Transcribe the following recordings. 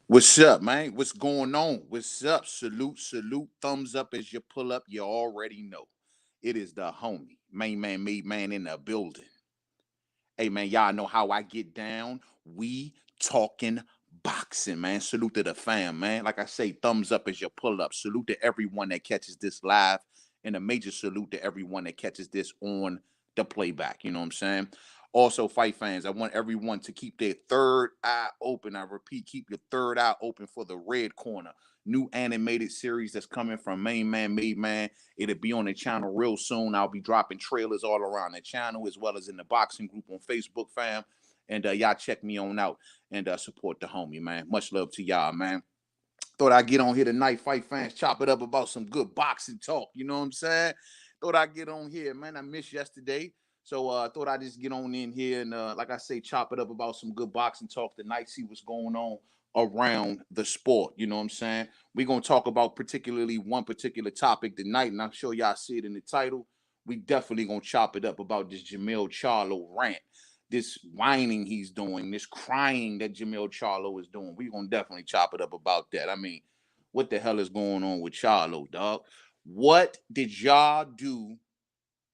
What's up, man? What's going on? What's up? Salute, salute, thumbs up as you pull up. You already know. It is the homie, Mainman Mademan in the building. Hey, man, y'all know how I get down. We talking boxing, man. Salute to the fam, man. Like I say, thumbs up as you pull up. Salute to everyone that catches this live, and a major salute to everyone that catches this on the playback. You know what I'm saying? Also, fight fans, I want everyone to keep their third eye open. I repeat, keep your third eye open for the Red Corner, new animated series that's coming from Mainman Mademan. It'll be on the channel real soon. I'll be dropping trailers all around the channel as well as in the boxing group on Facebook, fam. And y'all check me on out and support the homie, man. Much love to y'all, man. Thought I'd get on here tonight, fight fans, chop it up about some good boxing talk. You know what I'm saying? Thought I'd get on here, man. I missed yesterday. So thought I'd just get on in here and like I say, chop it up about some good boxing talk tonight, see what's going on around the sport. You know what I'm saying? We're gonna talk about particularly one particular topic tonight, and I'm sure y'all see it in the title. We definitely gonna chop it up about this Jermell Charlo rant, this whining he's doing, this crying that Jermell Charlo is doing. We're gonna definitely chop it up about that. I mean, what the hell is going on with Charlo, dog? What did y'all do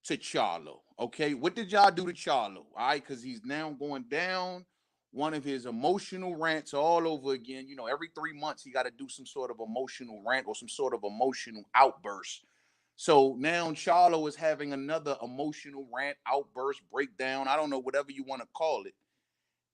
to Charlo? Okay, what did y'all do to Charlo? All right, because he's now going down one of his emotional rants all over again. You know, every 3 months he got to do some sort of emotional rant or some sort of emotional outburst. So now Charlo is having another emotional rant, outburst, breakdown. I don't know, whatever you want to call it.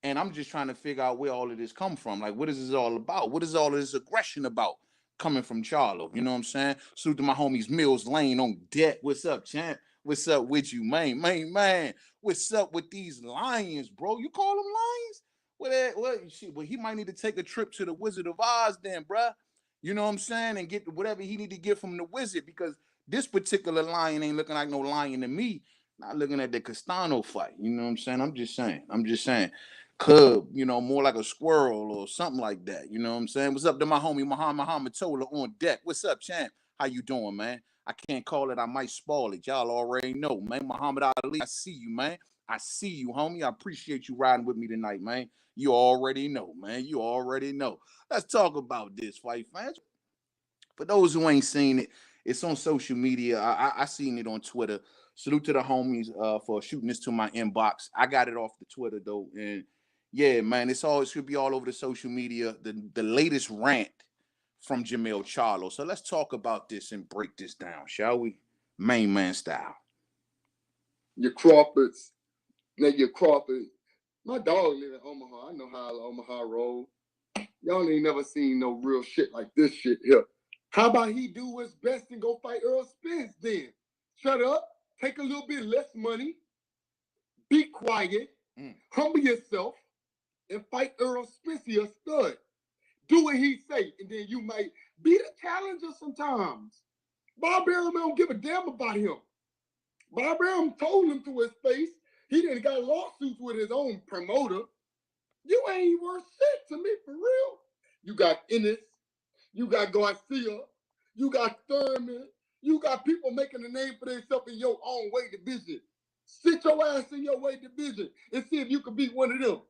And I'm just trying to figure out where all of this come from. Like, what is this all about? What is all of this aggression about coming from Charlo? You know what I'm saying? Salute to my homies Mills Lane on deck. What's up, champ? What's up with you, man? What's up with these lions, bro? You call them lions? What shit? Well, he might need to take a trip to the Wizard of Oz, then, bruh. You know what I'm saying? And get whatever he need to get from the wizard, because this particular lion ain't looking like no lion to me. Not looking at the Castano fight. You know what I'm saying? I'm just saying. Cub, you know, more like a squirrel or something like that. You know what I'm saying? What's up to my homie Muhammad Tola on deck? What's up, champ? How you doing, man? I can't call it. I might spoil it. Y'all already know, man. Muhammad Ali, I see you, man. I see you, homie. I appreciate you riding with me tonight, man. You already know, man. You already know. Let's talk about this fight, fans. For those who ain't seen it, it's on social media. I seen it on Twitter. Salute to the homies for shooting this to my inbox. I got it off the Twitter though, and yeah, man, it should be all over the social media. The latest rant from Jermell Charlo. So let's talk about this and break this down, shall we? Main man style. Your Crawfords, now your Crawford. My dog live in Omaha. I know how Omaha roll. Y'all ain't never seen no real shit like this shit here. How about he do what's best and go fight Earl Spence then? Shut up, take a little bit less money, be quiet, humble yourself, and fight Earl Spence, a stud. Do what he say, and then you might be the challenger sometimes. Bob Arum don't give a damn about him. Bob Arum told him to his face he didn't got lawsuits with his own promoter. You ain't worth shit to me, for real. You got Ennis, you got Garcia, you got Thurman, you got people making a name for themselves in your own weight division. Sit your ass in your weight division and see if you can beat one of them.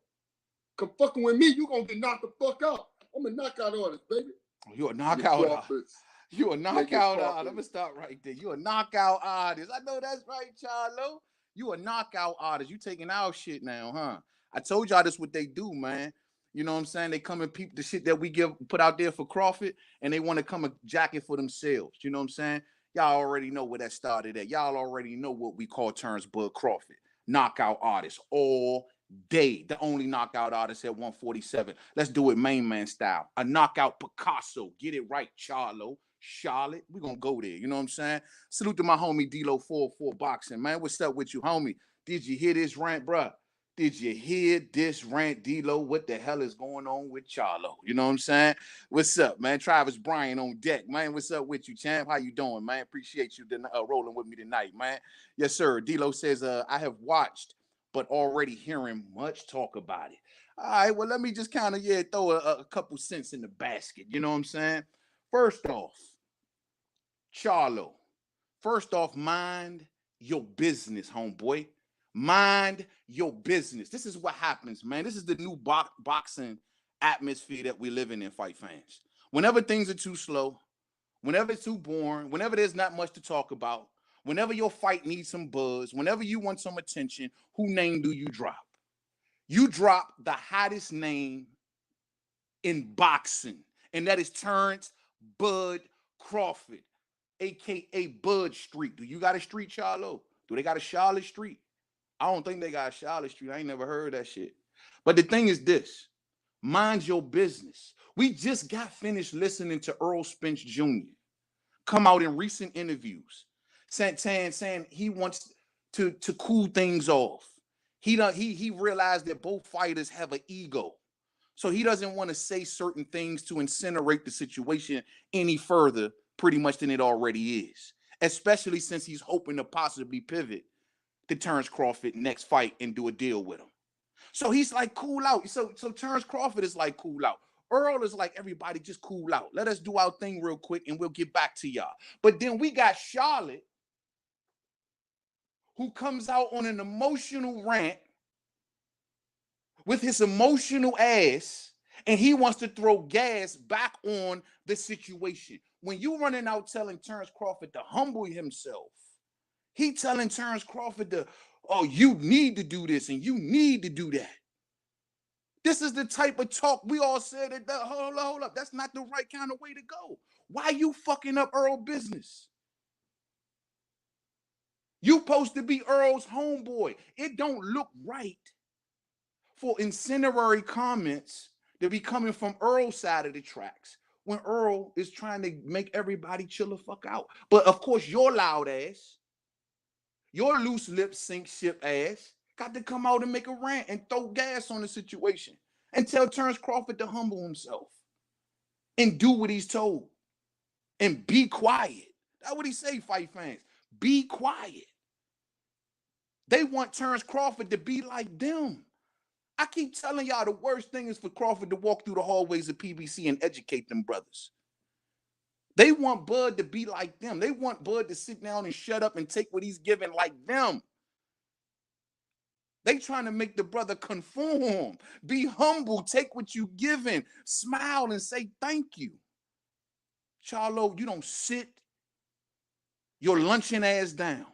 Cause fucking with me, you gonna get knocked the fuck out. I'm a knockout artist, baby. You a knockout artist. You a knockout artist. I'm gonna start right there. You a knockout artist. I know that's right, Charlo. You a knockout artist. You taking our shit now, huh? I told y'all this what they do, man. You know what I'm saying? They come and peep the shit that we put out there for Crawford, and they want to come and jack it for themselves. You know what I'm saying? Y'all already know where that started at. Y'all already know what we call Terence Bud Crawford. Knockout artist all day. The only knockout artist at 147. Let's do it main man style. A knockout Picasso. Get it right, Charlo. Charlotte. We're gonna go there. You know what I'm saying? Salute to my homie D-Lo 44 Boxing. Man, what's up with you, homie? Did you hear this rant, bruh? Did you hear this rant, D-Lo? What the hell is going on with Charlo? You know what I'm saying? What's up, man? Travis Bryan on deck, man. What's up with you, champ? How you doing, man? Appreciate you rolling with me tonight, man. Yes, sir. D-Lo says, I have watched, but already hearing much talk about it. All right, well, let me just kind of, throw a couple cents in the basket. You know what I'm saying? First off, Charlo. First off, mind your business, homeboy. Mind your business. This is what happens, man. This is the new boxing atmosphere that we're living in, fight fans. Whenever things are too slow, whenever it's too boring, whenever there's not much to talk about, whenever your fight needs some buzz, whenever you want some attention, who name do you drop? You drop the hottest name in boxing, and that is Terence Bud Crawford, aka Bud Street. Do you got a street, Charlo? Do they got a Charlotte Street? I don't think they got a Charlotte Street. I ain't never heard that shit. But the thing is this: mind your business. We just got finished listening to Earl Spence Jr. come out in recent interviews saying he wants to cool things off. He realized that both fighters have an ego. So he doesn't want to say certain things to incinerate the situation any further, pretty much than it already is. Especially since he's hoping to possibly pivot to Terence Crawford next fight and do a deal with him. So he's like, cool out. So Terence Crawford is like, cool out. Earl is like, everybody just cool out. Let us do our thing real quick and we'll get back to y'all. But then we got Charlotte, who comes out on an emotional rant with his emotional ass, and he wants to throw gas back on the situation. When you running out telling Terence Crawford to humble himself, he telling Terence Crawford to, oh, you need to do this and you need to do that. This is the type of talk we all said that, hold up, that's not the right kind of way to go. Why you fucking up Earl business? You supposed to be Earl's homeboy. It don't look right for incendiary comments to be coming from Earl's side of the tracks when Earl is trying to make everybody chill the fuck out. But of course, your loud ass, your loose lip sink ship ass, got to come out and make a rant and throw gas on the situation and tell Terence Crawford to humble himself and do what he's told and be quiet. That's what he say, fight fans. Be quiet. They want Terence Crawford to be like them. I keep telling y'all the worst thing is for Crawford to walk through the hallways of PBC and educate them brothers. They want Bud to be like them. They want Bud to sit down and shut up and take what he's giving like them. They trying to make the brother conform, be humble, take what you giving, smile and say thank you. Charlo, you don't sit your luncheon ass down.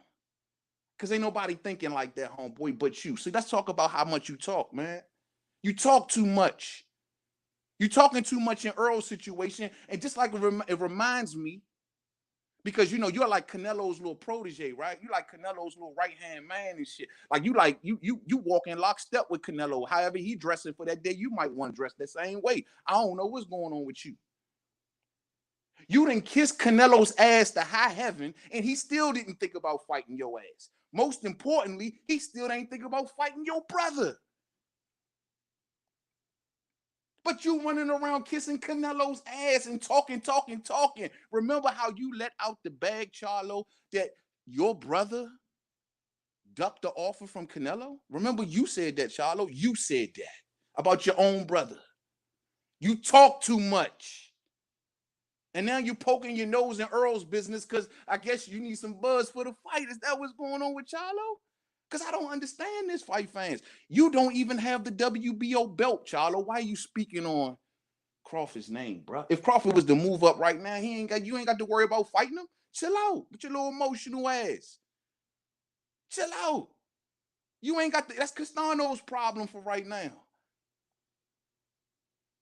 Because ain't nobody thinking like that, homeboy, but you. See, let's talk about how much you talk, man. You talk too much. You talking too much in Earl's situation. And just like it reminds me, because, you know, you're like Canelo's little protege, right? You like Canelo's little right-hand man and shit. Like, you walk in lockstep with Canelo. However he dressing for that day, you might want to dress the same way. I don't know what's going on with you. You didn't kiss Canelo's ass to high heaven, and he still didn't think about fighting your ass. Most importantly, he still ain't think about fighting your brother. But you running around kissing Canelo's ass and talking. Remember how you let out the bag, Charlo, that your brother ducked the offer from Canelo? Remember you said that, Charlo. You said that about your own brother. You talk too much. And now you poking your nose in Earl's business because I guess you need some buzz for the fight. Is that what's going on with Charlo? Because I don't understand this, fight fans. You don't even have the WBO belt, Charlo. Why are you speaking on Crawford's name, bro? If Crawford was to move up right now, you ain't got to worry about fighting him. Chill out with your little emotional ass. Chill out. You ain't got that's Castano's problem for right now.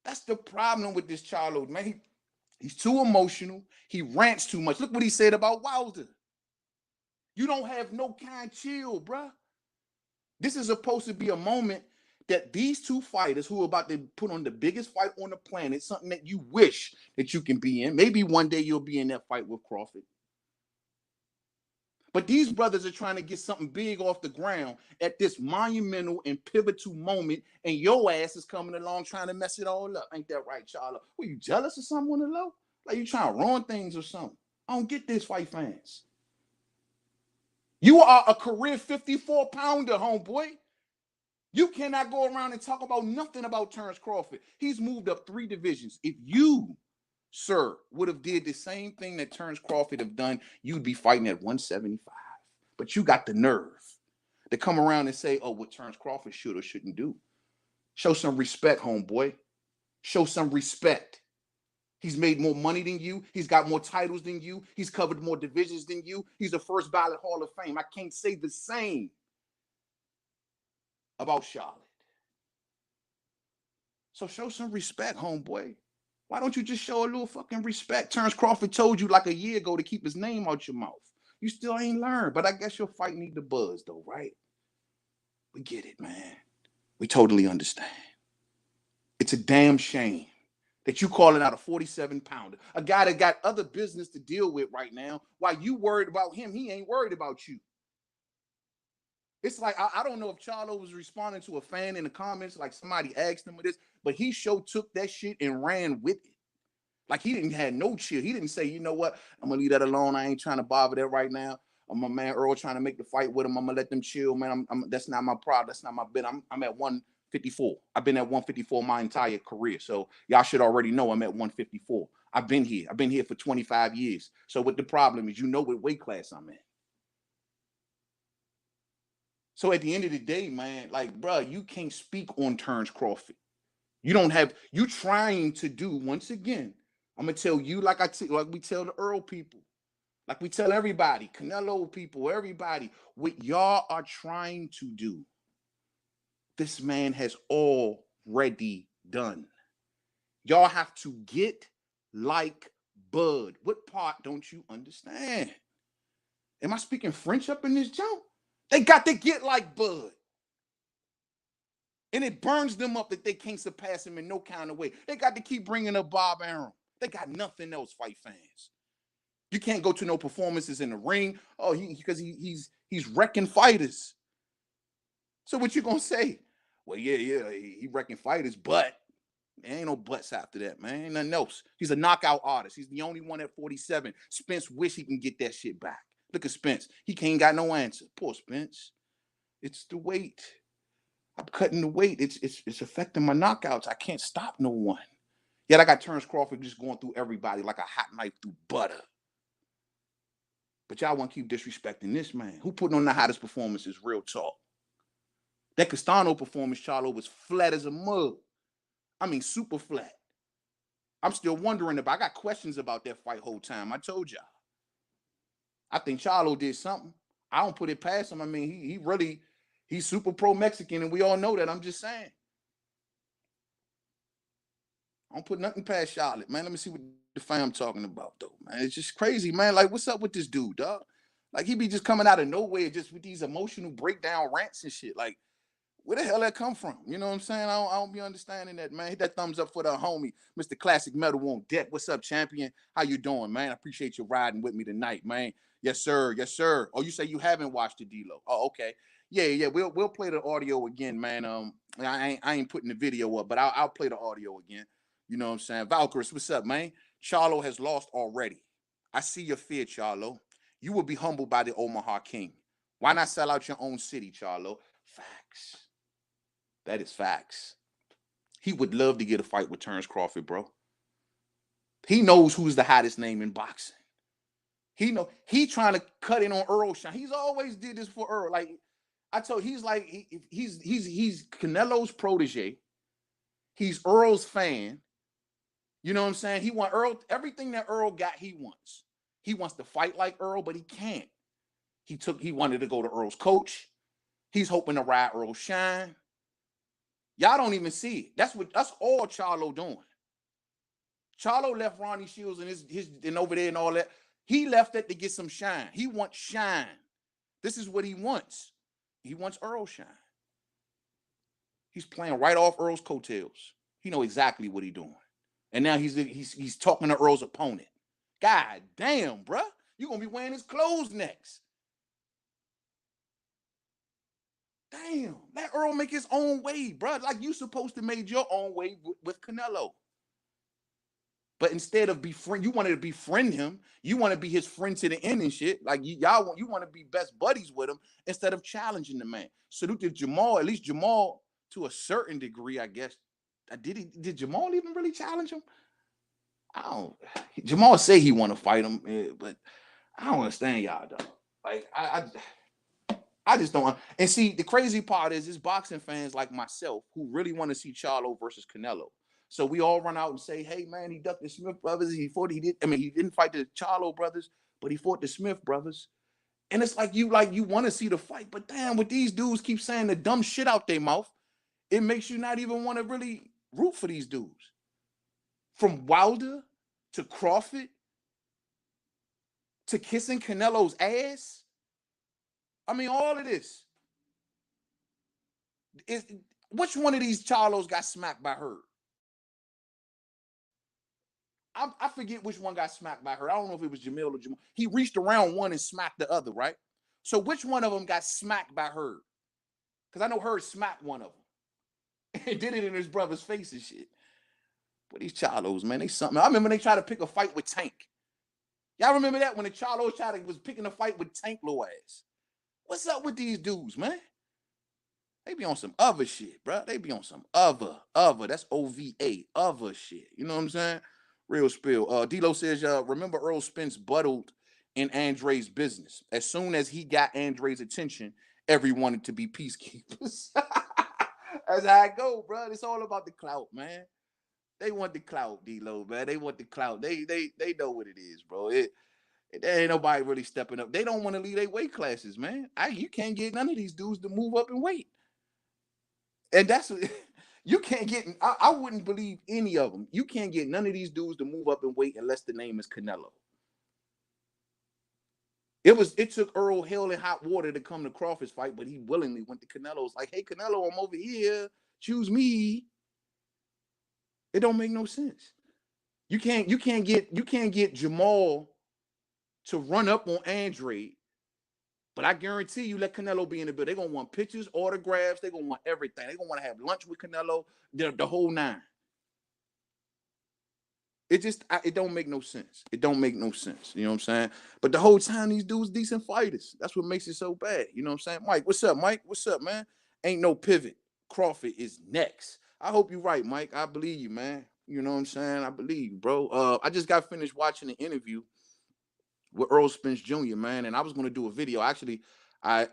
That's the problem with this Charlo, man. He's too emotional. He rants too much. Look what he said about Wilder. You don't have no kind chill, bruh. This is supposed to be a moment that these two fighters who are about to put on the biggest fight on the planet, something that you wish that you can be in. Maybe one day you'll be in that fight with Crawford. But these brothers are trying to get something big off the ground at this monumental and pivotal moment, and your ass is coming along trying to mess it all up. Ain't that right, Charlo? Were you jealous of someone on the low? Like you trying to ruin things or something? I don't get this, fight fans. You are a career 54-pounder, homeboy. You cannot go around and talk about nothing about Terence Crawford. He's moved up 3 divisions. If you, sir, would have did the same thing that Terence Crawford have done, you'd be fighting at 175. But you got the nerve to come around and say, oh, what Terence Crawford should or shouldn't do. Show some respect, homeboy. Show some respect. He's made more money than you. He's got more titles than you. He's covered more divisions than you. He's the first ballot Hall of Fame. I can't say the same about Charlotte. So show some respect, homeboy. Why don't you just show a little fucking respect? Terence Crawford told you like a year ago to keep his name out your mouth. You still ain't learned, but I guess your fight need the buzz though, right? We get it, man. We totally understand. It's a damn shame that you calling out a 47-pounder, a guy that got other business to deal with right now. While you worried about him, he ain't worried about you. It's like, I don't know if Charlo was responding to a fan in the comments, like somebody asked him this, but he sure took that shit and ran with it. Like he didn't have no chill. He didn't say, you know what, I'm gonna leave that alone. I ain't trying to bother that right now. I'm my man Earl trying to make the fight with him. I'm gonna let them chill, man. That's not my problem. That's not my bit. I'm at 154. I've been at 154 my entire career. So y'all should already know I'm at 154. I've been here. I've been here for 25 years. So what the problem is, you know what weight class I'm in. So at the end of the day, man, like, bro, you can't speak on Terence Crawford. You don't have, you trying to do, once again, I'm gonna tell you like we tell the Earl people, like we tell everybody, Canelo people, everybody, what y'all are trying to do, this man has already done. Y'all have to get like Bud. What part don't you understand? Am I speaking French up in this jump? They got to get like Bud. And it burns them up that they can't surpass him in no kind of way. They got to keep bringing up Bob Arum. They got nothing else, fight fans. You can't go to no performances in the ring. Oh, because he's wrecking fighters. So what you gonna say? Well, yeah, he wrecking fighters, but there ain't no buts after that, man. Ain't nothing else. He's a knockout artist. He's the only one at 47. Spence wish he can get that shit back. Look at Spence. He can't got no answer. Poor Spence. It's the weight. I'm cutting the weight. It's affecting my knockouts. I can't stop no one. Yet I got Terence Crawford just going through everybody like a hot knife through butter. But y'all want to keep disrespecting this man. Who putting on the hottest performances? Real talk. That Castano performance, Charlo, was flat as a mug. I mean, super flat. I'm still wondering about. I got questions about that fight whole time. I told y'all. I think Charlo did something. I don't put it past him. I mean, he really, he's super pro-Mexican, and we all know that. I'm just saying. I don't put nothing past Charlotte, man. Let me see what the fam talking about, though, man. It's just crazy, man. Like, what's up with this dude, dog? Like, he be just coming out of nowhere just with these emotional breakdown rants and shit. Like, where the hell that come from? You know what I'm saying? I don't be understanding that, man. Hit that thumbs up for the homie, Mr. Classic Metal on deck. What's up, champion? How you doing, man? I appreciate you riding with me tonight, man. Yes, sir. Yes, sir. Oh, you say you haven't watched the D-Lo. Oh, okay. Yeah. We'll play the audio again, man. I ain't putting the video up, but I'll play the audio again. You know what I'm saying? Valkyris, what's up, man? Charlo has lost already. I see your fear, Charlo. You will be humbled by the Omaha King. Why not sell out your own city, Charlo? Facts. That is facts. He would love to get a fight with Terence Crawford, bro. He knows who's the hottest name in boxing. He trying to cut in on Earl Shine. He's always did this for Earl. Like I told, he's like he's Canelo's protege. He's Earl's fan. You know what I'm saying? He want Earl, everything that Earl got, he wants. He wants to fight like Earl, but he can't. He wanted to go to Earl's coach. He's hoping to ride Earl Shine. Y'all don't even see it. That's all Charlo doing. Charlo left Ronnie Shields and his and over there and all that. He left that to get some shine. He wants shine. This is what he wants. He wants Earl Shine. He's playing right off Earl's coattails. He know exactly what he's doing. And now he's talking to Earl's opponent. God damn, bruh. You're going to be wearing his clothes next. Damn. Let Earl make his own way, bruh. Like you supposed to make your own way with Canelo. But instead of you wanted to befriend him. You want to be his friend to the end and shit. Like you want to be best buddies with him instead of challenging the man. Salute to Jermell. At least Jermell, to a certain degree, I guess. Did Jermell even really challenge him? Jermell say he want to fight him, but I don't understand y'all, though. Like I just don't. And see, the crazy part is boxing fans like myself who really want to see Charlo versus Canelo. So we all run out and say, hey man, he ducked the Smith brothers. He didn't fight the Charlo brothers, but he fought the Smith brothers. And it's like you want to see the fight, but damn, what these dudes keep saying the dumb shit out their mouth, it makes you not even want to really root for these dudes. From Wilder to Crawford to kissing Canelo's ass. I mean, all of this. Which one of these Charlos got smacked by Herb? I forget which one got smacked by Herb. I don't know if it was Jermell or Jamal. He reached around one and smacked the other, right? So which one of them got smacked by Herb? Because I know Herb smacked one of them and did it in his brother's face and shit. But these Charlos, man, they something. I remember they tried to pick a fight with Tank. Y'all remember that when the Charlos was picking a fight with Tank low ass? What's up with these dudes, man? They be on some other shit, bro. They be on some other. That's OVA, other shit. You know what I'm saying? Real spill. D-Lo says, remember Earl Spence buttled in Andre's business. As soon as he got Andre's attention, everyone wanted to be peacekeepers. That's how it go, bro. It's all about the clout, man. They want the clout, D-Lo, man. They want the clout. They know what it is, bro. There ain't nobody really stepping up. They don't want to leave their weight classes, man. You can't get none of these dudes to move up in weight. And that's what you can't get. I wouldn't believe any of them. You can't get none of these dudes to move up in weight unless the name is Canelo. It took Earl hell and hot water to come to Crawford's fight, but he willingly went to Canelo's like, hey, Canelo, I'm over here. Choose me. It don't make no sense. You can't get Jermell to run up on Andre, but I guarantee you, let Canelo be in the building. They're gonna want pictures, autographs. They're gonna want everything. They're gonna want to have lunch with Canelo. The whole nine. It don't make no sense. It don't make no sense. You know what I'm saying? But the whole time, these dudes decent fighters. That's what makes it so bad. You know what I'm saying? Mike, what's up, Mike? What's up, man? Ain't no pivot. Crawford is next. I hope you're right, Mike. I believe you, man. You know what I'm saying? I believe you, bro. I just got finished watching an interview with Earl Spence Jr., man, and I was gonna do a video. Actually, I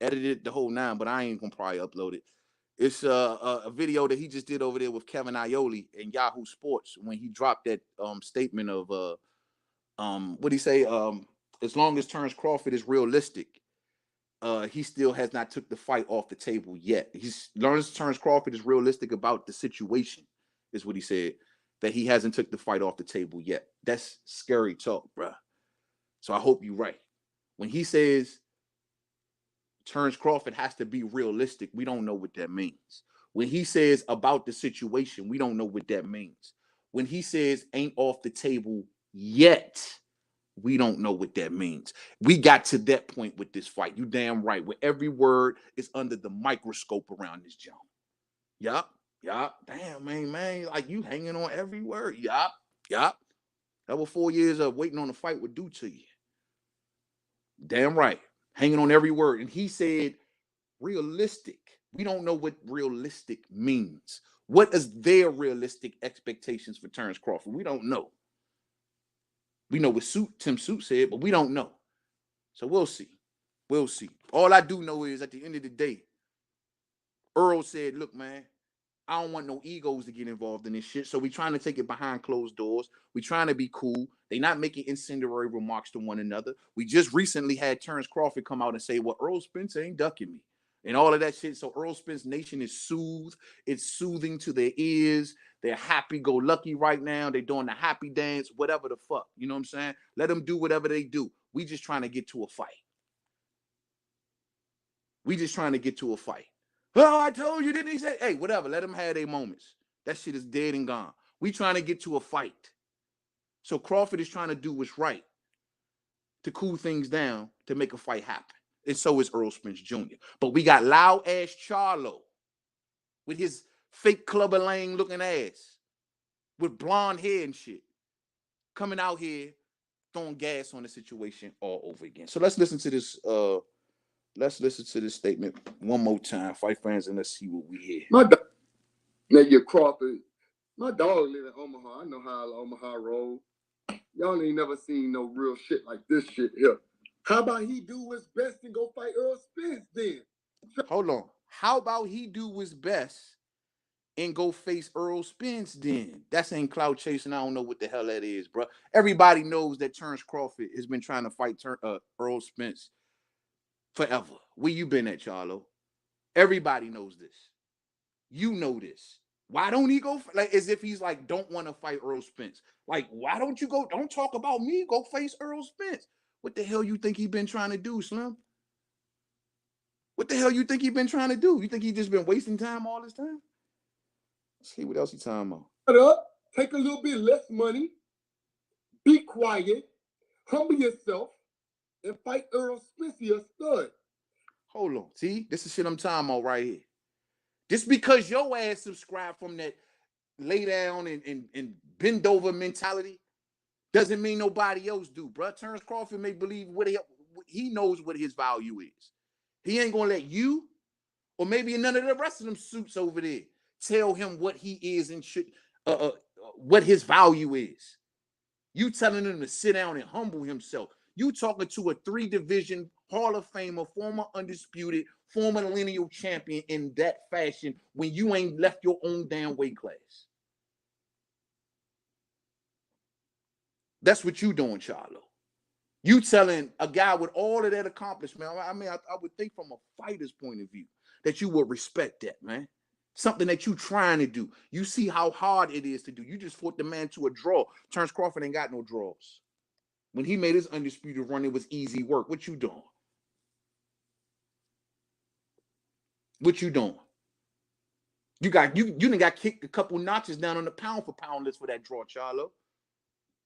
edited the whole nine, but I ain't gonna probably upload it. It's a video that he just did over there with Kevin Iole and Yahoo Sports when he dropped that statement of what did he say? As long as Terence Crawford is realistic, he still has not took the fight off the table yet. He's learned as Terence Crawford is realistic about the situation, is what he said. That he hasn't took the fight off the table yet. That's scary talk, bruh. So I hope you're right. When he says Terence Crawford has to be realistic, we don't know what that means. When he says about the situation, we don't know what that means. When he says ain't off the table yet, we don't know what that means. We got to that point with this fight. You damn right. Where every word is under the microscope around this joint. Yup. Damn, man. Like you hanging on every word. Yup. That was 4 years of waiting on the fight would do to you. Damn right. Hanging on every word. And he said, realistic. We don't know what realistic means. What is their realistic expectations for Terence Crawford? We don't know. We know what Tim Suit said, but we don't know. So we'll see. All I do know is at the end of the day, Earl said, look, man, I don't want no egos to get involved in this shit. So we trying to take it behind closed doors. We trying to be cool. They not making incendiary remarks to one another. We just recently had Terence Crawford come out and say, well, Earl Spence ain't ducking me. And all of that shit. So Earl Spence Nation is soothed. It's soothing to their ears. They're happy-go-lucky right now. They're doing the happy dance, whatever the fuck. You know what I'm saying? Let them do whatever they do. We just trying to get to a fight. Oh, I told you, didn't he say? Hey, whatever. Let them have their moments. That shit is dead and gone. We trying to get to a fight. So Crawford is trying to do what's right to cool things down to make a fight happen. And so is Earl Spence Jr. But we got loud-ass Charlo with his fake Clubber Lang looking ass with blonde hair and shit coming out here throwing gas on the situation all over again. So let's listen to this statement one more time, fight fans, and let's see what we hear. Now your Crawford, my dog live in Omaha. I know how Omaha roll. Y'all ain't never seen no real shit like this shit here. How about he do his best and go fight Earl Spence then? Hold on. How about he do his best and go face Earl Spence then. That's ain't clout chasing. I don't know what the hell that is, bro. Everybody knows that Terence Crawford has been trying to fight Earl Spence forever. Where you been at, Charlo? Everybody knows this. You know this. Why don't he go? Like, as if he's like, don't want to fight Earl Spence. Like, why don't you go? Don't talk about me. Go face Earl Spence. What the hell you think he been trying to do, Slim? What the hell you think he been trying to do? You think he just been wasting time all this time? Let's see what else he talking about. Shut up. Take a little bit less money. Be quiet. Humble yourself. And fight Earl Spence, a stud. Hold on. See, this is shit I'm talking about right here. Just because your ass subscribed from that lay down and bend over mentality doesn't mean nobody else do, bro. Terence Crawford may believe he knows what his value is. He ain't gonna let you, or maybe none of the rest of them suits over there, tell him what he is and what his value is. You telling him to sit down and humble himself. You talking to a 3-division Hall of Famer, former undisputed, former lineal champion in that fashion when you ain't left your own damn weight class. That's what you doing, Charlo. You telling a guy with all of that accomplishment, I mean, I would think from a fighter's point of view that you would respect that, man. Something that you trying to do. You see how hard it is to do. You just fought the man to a draw. Terence Crawford ain't got no draws. When he made his undisputed run, it was easy work. What you doing? What you doing? You done got kicked a couple notches down on the pound for pound list for that draw, Charlo.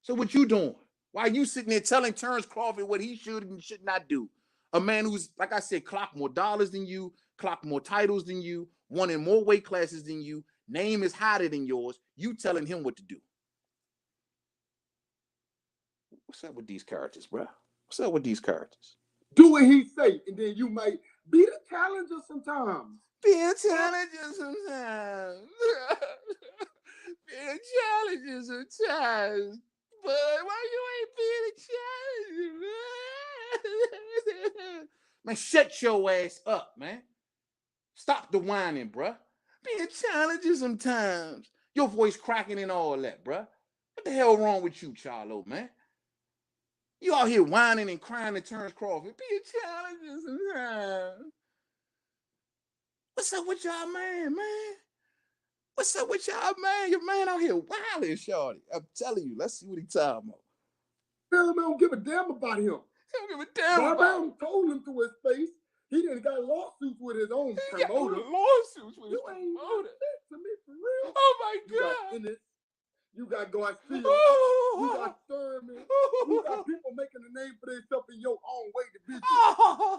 So what you doing? Why are you sitting there telling Terence Crawford what he should and should not do? A man who's, like I said, clocked more dollars than you, clocked more titles than you, won in more weight classes than you, name is hotter than yours. You telling him what to do. What's up with these characters, bro? What's up with these characters? Do what he say, and then you might be the challenger sometimes. Be a challenger sometimes. Be a challenger sometimes. But why you ain't being a challenger, man? Man, shut your ass up, man. Stop the whining, bruh. Be a challenger sometimes. Your voice cracking and all that, bruh. What the hell wrong with you, Charlo, man? You out here whining and crying to Terence Crawford. Be a challenger sometimes. What's up with y'all, man? What's up with y'all, man? Your man out here wilding, shorty. I'm telling you. Let's see what he talking about. Tell him I don't give a damn about him. He don't give a damn about him. Told him to his face. He didn't got lawsuits with his own promoter. Lawsuits with his promoter. To me for real. Oh my God. You got Garcia. You got Thurman. You got people making a name for themselves in your own weight division.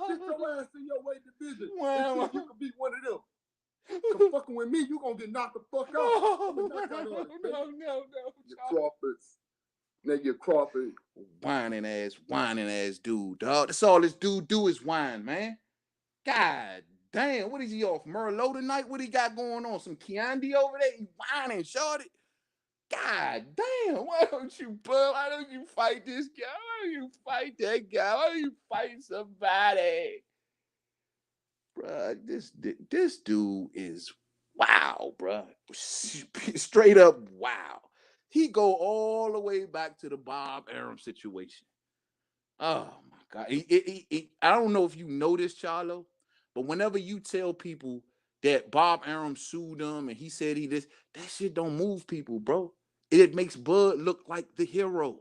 Get your ass in your weight division. Wow. You could be one of them. So fucking with me, you gonna get knocked the fuck out. No. Your Crawford. Whining ass dude, dog. That's all this dude do is whine, man. God damn, what is he off? Merlot tonight? What he got going on? Some Chianti over there? He whining, shorty. God damn, why don't you fight this guy? Why don't you fight that guy? Why don't you fight somebody? Bruh, this dude is wow, bruh. Straight up wow. He go all the way back to the Bob Arum situation. Oh my God. I don't know if you know this, Charlo, but whenever you tell people that Bob Arum sued him and he said that shit don't move people, bro. It makes Bud look like the hero.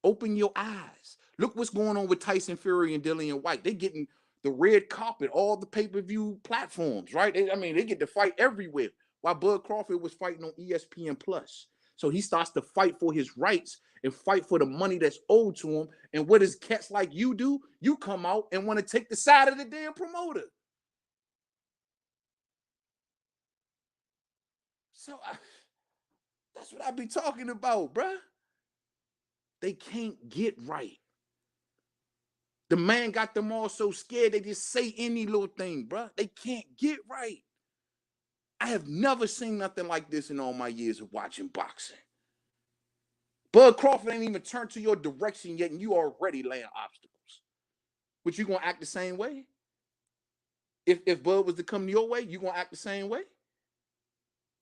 Open your eyes. Look what's going on with Tyson Fury and Dillian White. They getting the red carpet, all the pay-per-view platforms, right? They get to fight everywhere. While Bud Crawford was fighting on ESPN Plus. So he starts to fight for his rights and fight for the money that's owed to him. And what does cats like you do? You come out and want to take the side of the damn promoter. So that's what I be talking about, bruh. They can't get right. The man got them all so scared they just say any little thing, bruh. They can't get right. I have never seen nothing like this in all my years of watching boxing. Bud Crawford ain't even turned to your direction yet, and you already laying obstacles. But you gonna act the same way? If Bud was to come your way, you gonna act the same way?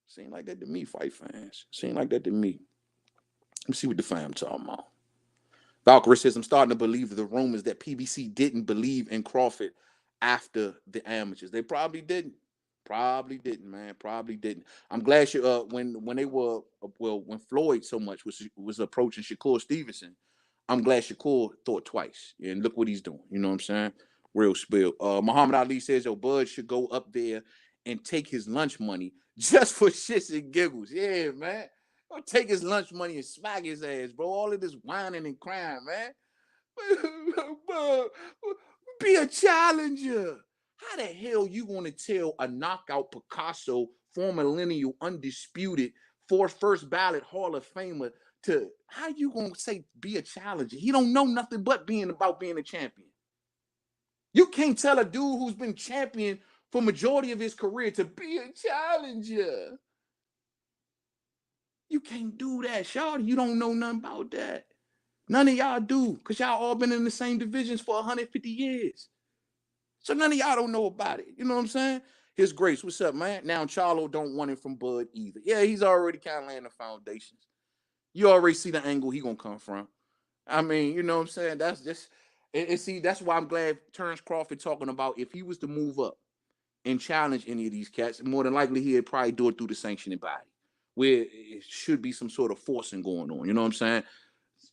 Seem like that to me, fight fans. Seem like that to me. Let me see what the fam talking about. Valkyrie says, I'm starting to believe the rumors that PBC didn't believe in Crawford after the amateurs. They probably didn't. Probably didn't, man. Probably didn't. I'm glad you when they were when Floyd so much was approaching Shakur Stevenson, I'm glad Shakur thought twice. And look what he's doing. You know what I'm saying? Real spill. Muhammad Ali says, yo, Bud should go up there and take his lunch money just for shits and giggles. Yeah, man. Go take his lunch money and smack his ass, bro. All of this whining and crying, man. Be a challenger. How the hell you gonna tell a knockout Picasso, former lineal, undisputed, first ballot Hall of Famer, to how you gonna say be a challenger? He don't know nothing but being a champion. You can't tell a dude who's been champion for majority of his career to be a challenger. You can't do that, Shawty. You don't know nothing about that. None of y'all do, because y'all all been in the same divisions for 150 years. So none of y'all don't know about it. You know what I'm saying? His Grace, what's up, man? Now Charlo don't want it from Bud either. Yeah, he's already kind of laying the foundations. You already see the angle he gonna come from. I mean, you know what I'm saying? That's just and see, that's why I'm glad Terence Crawford talking about if he was to move up and challenge any of these cats, more than likely he'd probably do it through the sanctioning body, where it should be some sort of forcing going on. You know what I'm saying?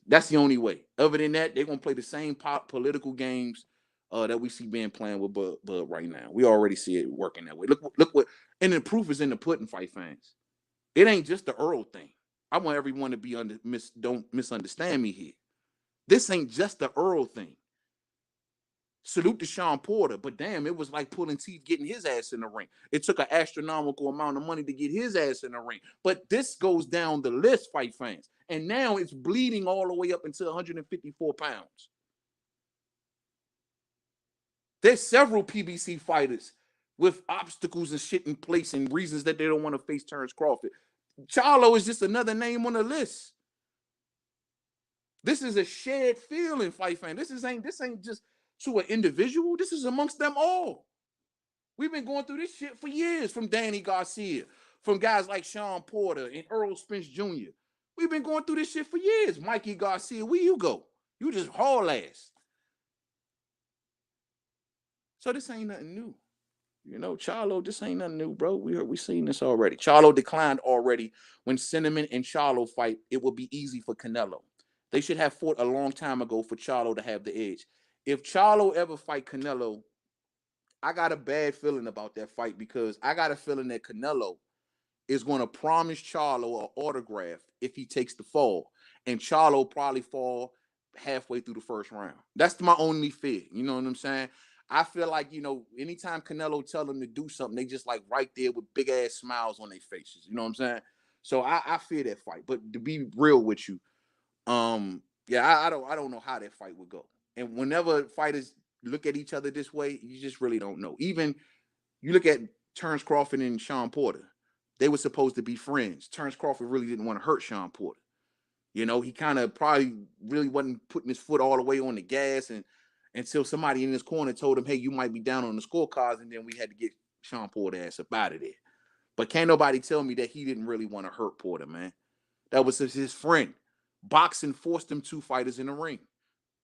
That's the only way. Other than that, they're gonna play the same political games that we see being playing with Bud right now. We already see it working that way. Look what, and the proof is in the pudding, fight fans. It ain't just the Earl thing. I want everyone to be don't misunderstand me here. This ain't just the Earl thing. Salute to Sean Porter, but damn, it was like pulling teeth getting his ass in the ring. It took an astronomical amount of money to get his ass in the ring. But this goes down the list, fight fans. And now it's bleeding all the way up until 154 pounds. There's several PBC fighters with obstacles and shit in place and reasons that they don't want to face Terence Crawford. Charlo is just another name on the list. This is a shared feeling, fight fan. This ain't just to an individual. This is amongst them all. We've been going through this shit for years, from Danny Garcia, from guys like Sean Porter and Earl Spence Jr. We've been going through this shit for years. Mikey Garcia, where you go? You just haul ass. So this ain't nothing new. You know, Charlo, this ain't nothing new, bro. We seen this already. Charlo declined already. When Cinnamon and Charlo fight, it will be easy for Canelo. They should have fought a long time ago for Charlo to have the edge. If Charlo ever fight Canelo, I got a bad feeling about that fight, because I got a feeling that Canelo is going to promise Charlo an autograph if he takes the fall, and Charlo probably fall halfway through the first round. That's my only fear. You know what I'm saying? I feel like, you know, anytime Canelo tell them to do something, they just like right there with big ass smiles on their faces. You know what I'm saying? So I fear that fight. But to be real with you, yeah, I don't know how that fight would go. And whenever fighters look at each other this way, you just really don't know. Even you look at Terence Crawford and Sean Porter. They were supposed to be friends. Terence Crawford really didn't want to hurt Sean Porter. You know, he kind of probably really wasn't putting his foot all the way on the gas, and until somebody in his corner told him, hey, you might be down on the scorecards, and then we had to get Sean Porter ass up out of there. But can't nobody tell me that he didn't really want to hurt Porter, man. That was his friend. Boxing forced them two fighters in the ring.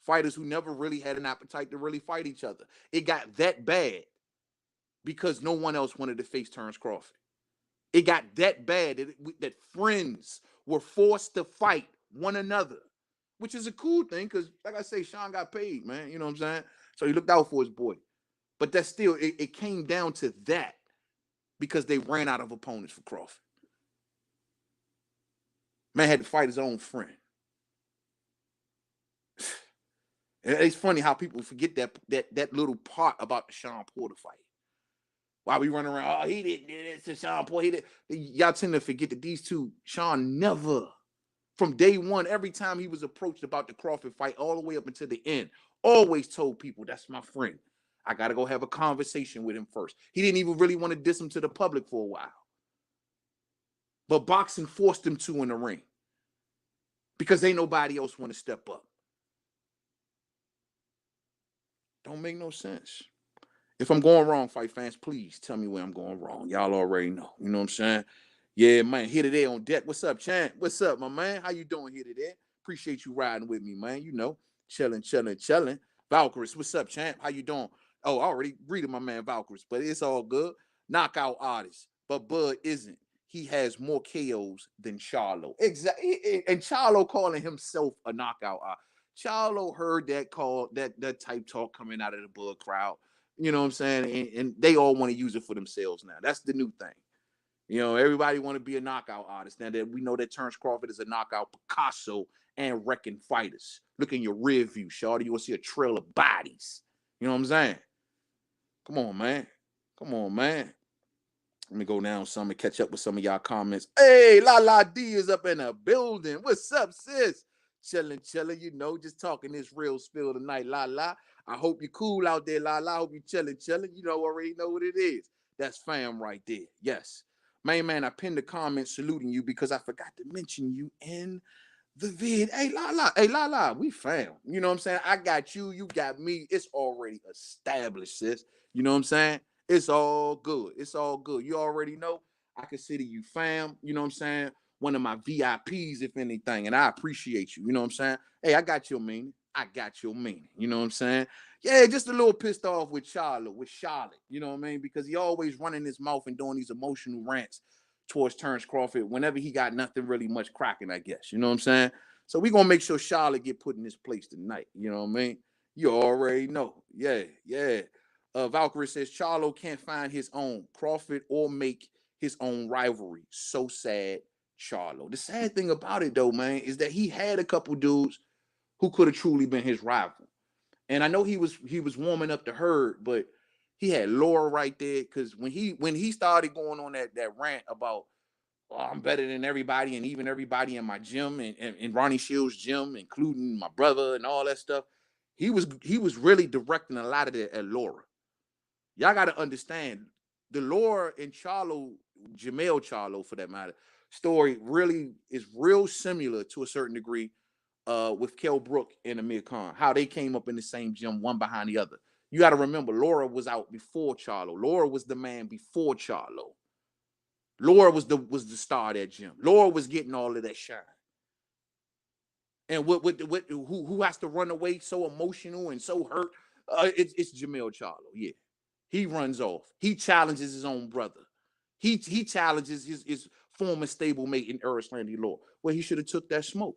Fighters who never really had an appetite to really fight each other. It got that bad because no one else wanted to face Terence Crawford. It got that bad that friends were forced to fight one another, which is a cool thing because, like I say, Sean got paid, man. You know what I'm saying? So he looked out for his boy. But that's still, it came down to that because they ran out of opponents for Crawford. Man had to fight his own friend. It's funny how people forget that little part about the Sean Porter fight. Why we running around? Oh, he didn't do this to Sean Porter. He did. Y'all tend to forget that these two, Sean never, from day one, every time he was approached about the Crawford fight, all the way up until the end, always told people, that's my friend. I got to go have a conversation with him first. He didn't even really want to diss him to the public for a while. But boxing forced him to in the ring because ain't nobody else want to step up. Don't make no sense. If I'm going wrong, fight fans, please tell me where I'm going wrong. Y'all already know. You know what I'm saying? Yeah, man, here today on deck. What's up, champ? What's up, my man? How you doing here today? Appreciate you riding with me, man. You know, chilling, chilling, chilling. Valkyries, what's up, champ? How you doing? Oh, I already reading my man Valkyries, but it's all good. Knockout artist, but Bud isn't. He has more KOs than Charlo. Exactly, and Charlo calling himself a knockout artist. Charlo heard that call, that type talk coming out of the Bud crowd. You know what I'm saying? And they all want to use it for themselves now. That's the new thing. You know, everybody want to be a knockout artist. Now that we know that Terence Crawford is a knockout Picasso and wrecking fighters. Look in your rear view, shawty. You will see a trail of bodies. You know what I'm saying? Come on, man. Come on, man. Let me go down some and catch up with some of y'all comments. Hey, La La D is up in the building. What's up, sis? Chilling, chilling, you know, just talking this real spill tonight, La La. I hope you cool out there, La La. I hope you chilling, chilling. You know, already know what it is. That's fam right there. Yes. Man, I pinned a comment saluting you because I forgot to mention you in the vid. Hey, La La, we fam. You know what I'm saying? I got you, you got me. It's already established, sis. You know what I'm saying? It's all good. It's all good. You already know I consider you fam. You know what I'm saying? One of my VIPs, if anything, and I appreciate you. You know what I'm saying? Hey, I got your meaning. I got your meaning. You know what I'm saying? Yeah, just a little pissed off with Charlotte. You know what I mean? Because he always running his mouth and doing these emotional rants towards Terence Crawford whenever he got nothing really much cracking, I guess. You know what I'm saying? So we're going to make sure Charlotte get put in this place tonight. You know what I mean? You already know. Yeah. Valkyrie says Charlo can't find his own Crawford or make his own rivalry. So sad, Charlo. The sad thing about it, though, man, is that he had a couple dudes who could have truly been his rival. And I know he was warming up the herd, but he had Laura right there because when he started going on that rant about, oh, I'm better than everybody and even everybody in my gym and Ronnie Shields' gym, including my brother and all that stuff, he was really directing a lot of that at Laura. Y'all got to understand the Laura and Jermell Charlo for that matter, story really is real similar to a certain degree with Kell Brook and Amir Khan, how they came up in the same gym, one behind the other. You got to remember, Laura was out before Charlo. Laura was the man before Charlo. Laura was the star of that gym. Laura was getting all of that shine. And who has to run away so emotional and so hurt? It's Jermell Charlo. Yeah, he runs off. He challenges his own brother. He challenges his former stablemate in Eris Landy Law. Well, he should have took that smoke.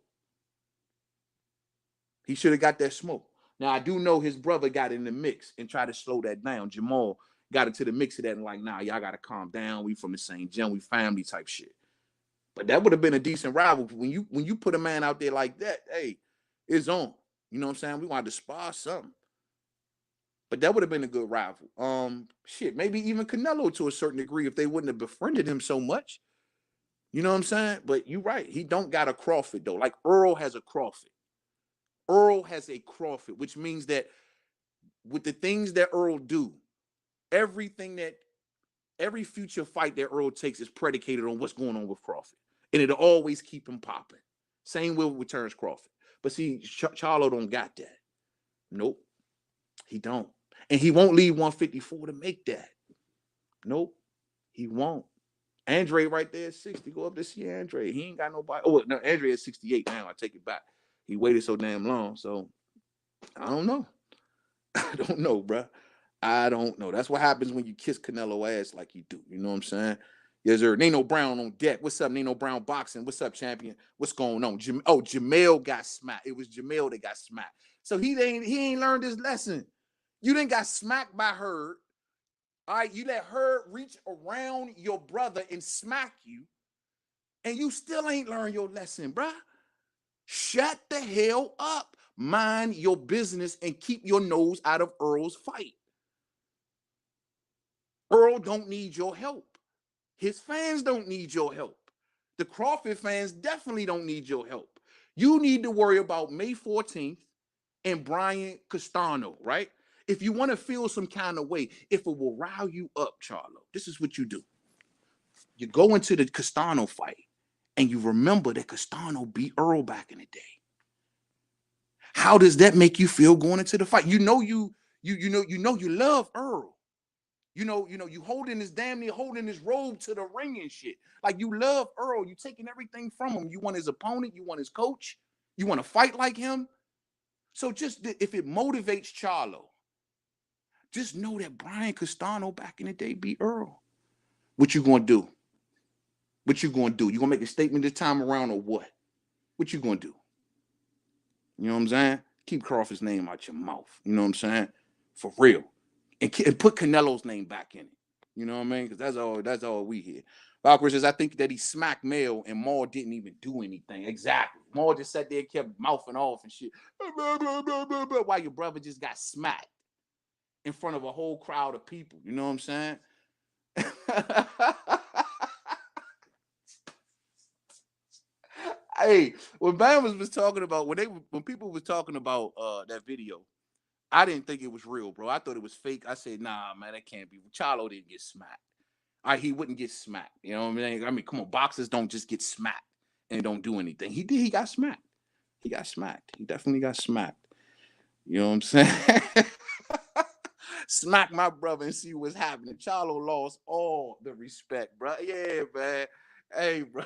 He should have got that smoke. Now, I do know his brother got in the mix and tried to slow that down. Jermell got into the mix of that and like, nah, y'all got to calm down. We from the same gym. We family type shit. But that would have been a decent rival. When you put a man out there like that, hey, it's on. You know what I'm saying? We wanted to spar something. But that would have been a good rival. Shit, maybe even Canelo to a certain degree if they wouldn't have befriended him so much. You know what I'm saying? But you're right. He don't got a Crawford, though. Like Earl has a Crawford. Earl has a Crawford, which means that with the things that Earl do, every future fight that Earl takes is predicated on what's going on with Crawford. And it'll always keep him popping. Same with Terence Crawford. But see, Charlo don't got that. Nope. He don't. And he won't leave 154 to make that. Nope. He won't. Andre right there at 60. Go up to see Andre. He ain't got nobody. Oh, no, Andre at 68 now. I take it back. He waited so damn long. So I don't know. I don't know, bro. I don't know. That's what happens when you kiss Canelo ass like you do. You know what I'm saying? Yes, sir. Nino Brown on deck. What's up, Nino Brown Boxing? What's up, champion? What's going on? Jermell got smacked. It was Jermell that got smacked. So he ain't learned his lesson. You didn't got smacked by Hurd. All right, you let Hurd reach around your brother and smack you, and you still ain't learned your lesson, bruh. Shut the hell up. Mind your business and keep your nose out of Earl's fight. Earl don't need your help. His fans don't need your help. The Crawford fans definitely don't need your help. You need to worry about May 14th and Brian Castano, right? If you want to feel some kind of way, if it will rile you up, Charlo, this is what you do. You go into the Castano fight and you remember that Castano beat Earl back in the day. How does that make you feel going into the fight? You know you love Earl. You holding this damn near holding his robe to the ring and shit. Like you love Earl. You taking everything from him. You want his opponent. You want his coach. You want to fight like him. So just if it motivates Charlo, just know that Brian Castano back in the day beat Earl. What you gonna do? What you gonna do? You gonna make a statement this time around or what? What you gonna do? You know what I'm saying? Keep Crawford's name out your mouth. You know what I'm saying? For real. And put Canelo's name back in it. You know what I mean? Because that's all we hear. Valkyrie says, I think that he smacked Mel and Maul didn't even do anything. Exactly. Maul just sat there and kept mouthing off and shit. While your brother just got smacked in front of a whole crowd of people. You know what I'm saying? Hey, when Bama was talking about when people was talking about that video, I didn't think it was real, bro. I thought it was fake. I said, nah, man, that can't be. Charlo didn't get smacked. He wouldn't get smacked. You know what I mean? I mean, come on, boxers don't just get smacked and don't do anything. He did. He got smacked. He got smacked. He definitely got smacked. You know what I'm saying? Smack my brother and see what's happening. Charlo lost all the respect, bro. Yeah, man. Hey, bro.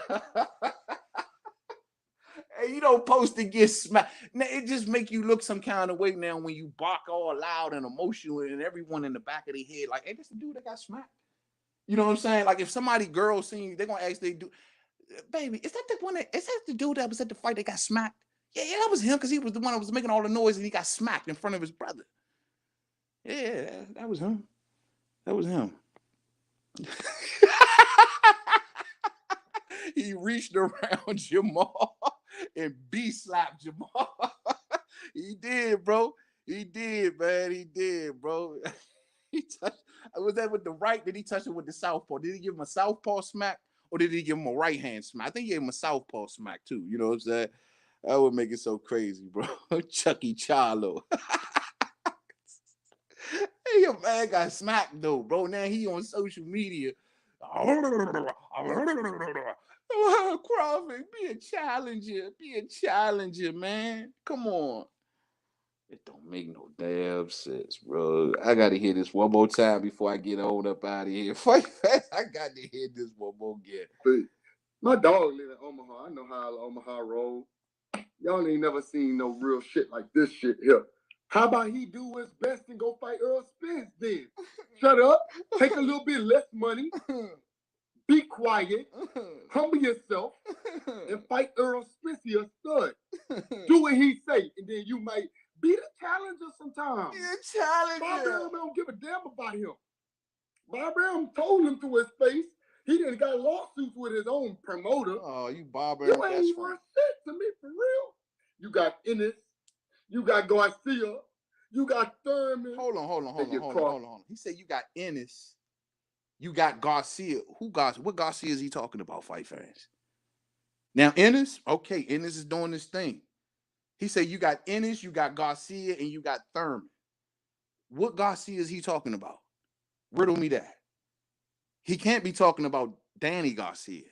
Hey, you don't post to get smacked. Now, it just make you look some kind of way now when you bark all loud and emotional and everyone in the back of their head like, hey, this the dude that got smacked. You know what I'm saying? Like if somebody girl seen you, they're gonna ask they do, baby, is that the dude that was at the fight that got smacked? Yeah, that was him because he was the one that was making all the noise and he got smacked in front of his brother. Yeah, that was him. That was him. He reached around Jermell and B-slapped Jermell. He did, bro. He did, man. He did, bro. He touched. Was that with the right? Did he touch it with the southpaw? Did he give him a southpaw smack or did he give him a right hand smack? I think he gave him a southpaw smack too. You know what I'm saying? That would make it so crazy, bro. Chucky Charlo. Hey, your man got smacked though, bro. Now he on social media. Crawford, be a challenger. Be a challenger, man. Come on. It don't make no damn sense, bro. I gotta hear this one more time before I get on up out of here. Fight fast. I got to hear this one more again. My dog live in Omaha. I know how Omaha roll. Y'all ain't never seen no real shit like this shit here. How about he do his best and go fight Earl Spence then? Shut up. Take a little bit less money. Be quiet. Humble yourself. And fight Earl Spence, a stud. Do what he say, and then you might be the challenger sometimes. Be a challenger. Bob Arum don't give a damn about him. Bob Arum told him to his face. He done got lawsuits with his own promoter. Oh, you Bob Arum. You ain't worth shit to me, for real. You got Ennis. You got Garcia. You got Thurman. Hold on. He said you got Ennis. You got Garcia. Who Garcia? What Garcia is he talking about, fight fans? Now, Ennis, okay, Ennis is doing this thing. He said you got Ennis, you got Garcia, and you got Thurman. What Garcia is he talking about? Riddle me that. He can't be talking about Danny Garcia.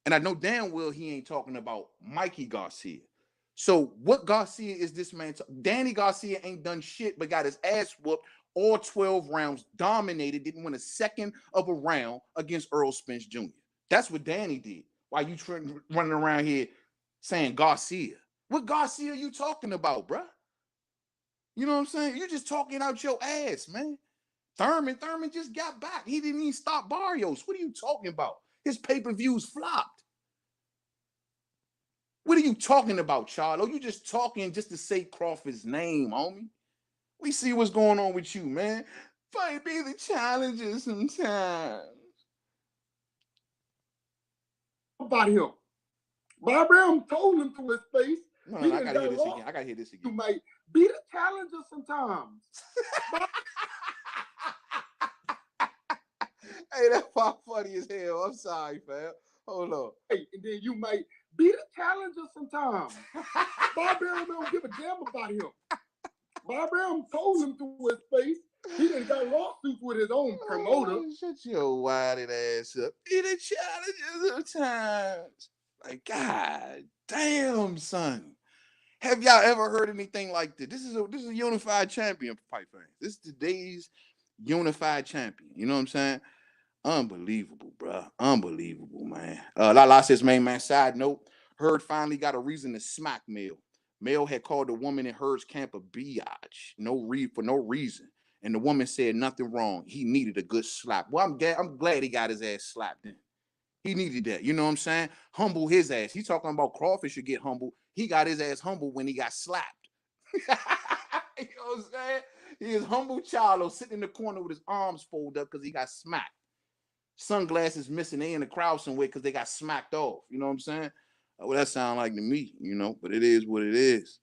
And I know damn well he ain't talking about Mikey Garcia. So what Garcia is this man? Danny Garcia ain't done shit but got his ass whooped all 12 rounds, dominated, didn't win a second of a round against Earl Spence Jr. That's what Danny did. Why you running around here saying Garcia? What Garcia are you talking about, bruh? You know what I'm saying? You're just talking out your ass, man. Thurman just got back. He didn't even stop Barrios. What are you talking about? His pay-per-views flopped. What are you talking about, Charlo? You just talking just to say Crawford's name, homie. We see what's going on with you, man. Fight be the challenger sometimes. About him. Bob Arum told him to his face. No, I gotta hear this again. I gotta hear this again. You might be the challenger sometimes. Hey, that's funny as hell. I'm sorry, fam. Hold on. Hey, and then you might be the challenger sometimes. Bob Arum don't give a damn about him. Bob Arum told him to his face. He done got lawsuits with his own promoter. Oh, shut your winded ass up. Be the challenger sometimes. Like, God damn, son. Have y'all ever heard anything like this? This is a unified champion fight fans. This is the days unified champion. You know what I'm saying? Unbelievable, bro. Unbelievable, man. Lala says, man, side note, Hurd finally got a reason to smack Mel. Mel had called the woman in Hurd's camp a biatch, for no reason. And the woman said nothing wrong. He needed a good slap. Well, I'm glad he got his ass slapped in. He needed that. You know what I'm saying? Humble his ass. He's talking about Crawford should get humble. He got his ass humble when he got slapped. You know what I'm saying? He is humble Charlo sitting in the corner with his arms folded up because he got smacked. Sunglasses missing. They in the crowd somewhere because they got smacked off. You know what I'm saying? Well, that sound like to me, but it is what it is.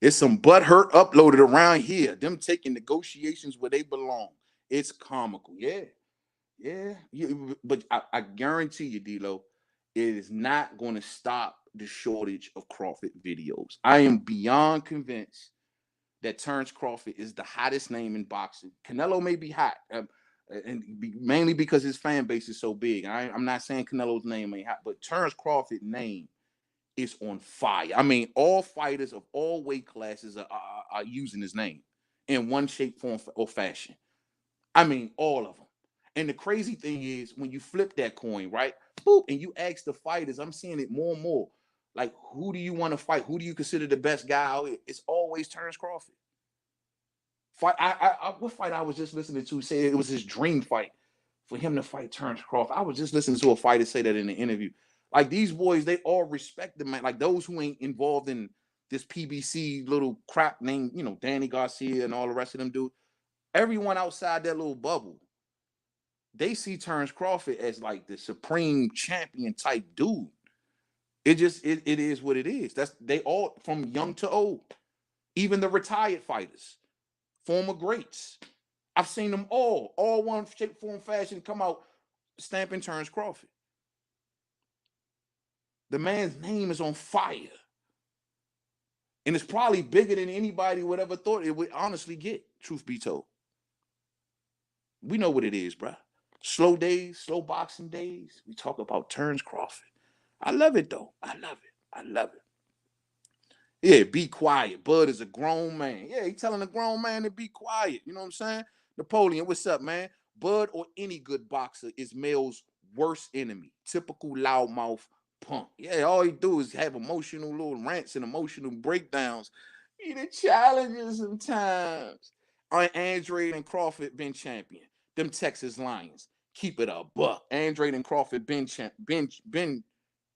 It's some butthurt uploaded around here. Them taking negotiations where they belong. It's comical. Yeah. But I guarantee you, D-Lo, it is not going to stop the shortage of Crawford videos. I am beyond convinced that Terence Crawford is the hottest name in boxing. Canelo may be hot, mainly because his fan base is so big. I'm not saying Canelo's name ain't hot, but Terence Crawford's name is on fire. I mean, all fighters of all weight classes are using his name in one shape, form, or fashion. I mean, all of them. And the crazy thing is, when you flip that coin, right? Boop, and you ask the fighters, I'm seeing it more and more. Like, who do you want to fight? Who do you consider the best guy out here? It's always Terence Crawford. What fight I was just listening to say it was his dream fight for him to fight Terence Crawford. I was just listening to a fighter say that in the interview. Like, these boys, they all respect the man. Like, those who ain't involved in this PBC little crap named, Danny Garcia and all the rest of them dudes. Everyone outside that little bubble, they see Terence Crawford as like the supreme champion type dude. It is what it is. They all, from young to old, even the retired fighters, former greats. I've seen them all one shape, form, fashion come out stamping Terence Crawford. The man's name is on fire. And it's probably bigger than anybody would ever thought it would honestly get, truth be told. We know what it is, bro. Slow days, slow boxing days. We talk about Terence Crawford. I love it, though. I love it. Yeah, be quiet. Bud is a grown man. Yeah, he telling a grown man to be quiet. You know what I'm saying? Napoleon, what's up, man? Bud or any good boxer is Mel's worst enemy. Typical loudmouth punk. Yeah, all he do is have emotional little rants and emotional breakdowns. He the challenges sometimes. Andre and Crawford been champion. Them Texas Lions. Keep it a buck. Andre and Crawford been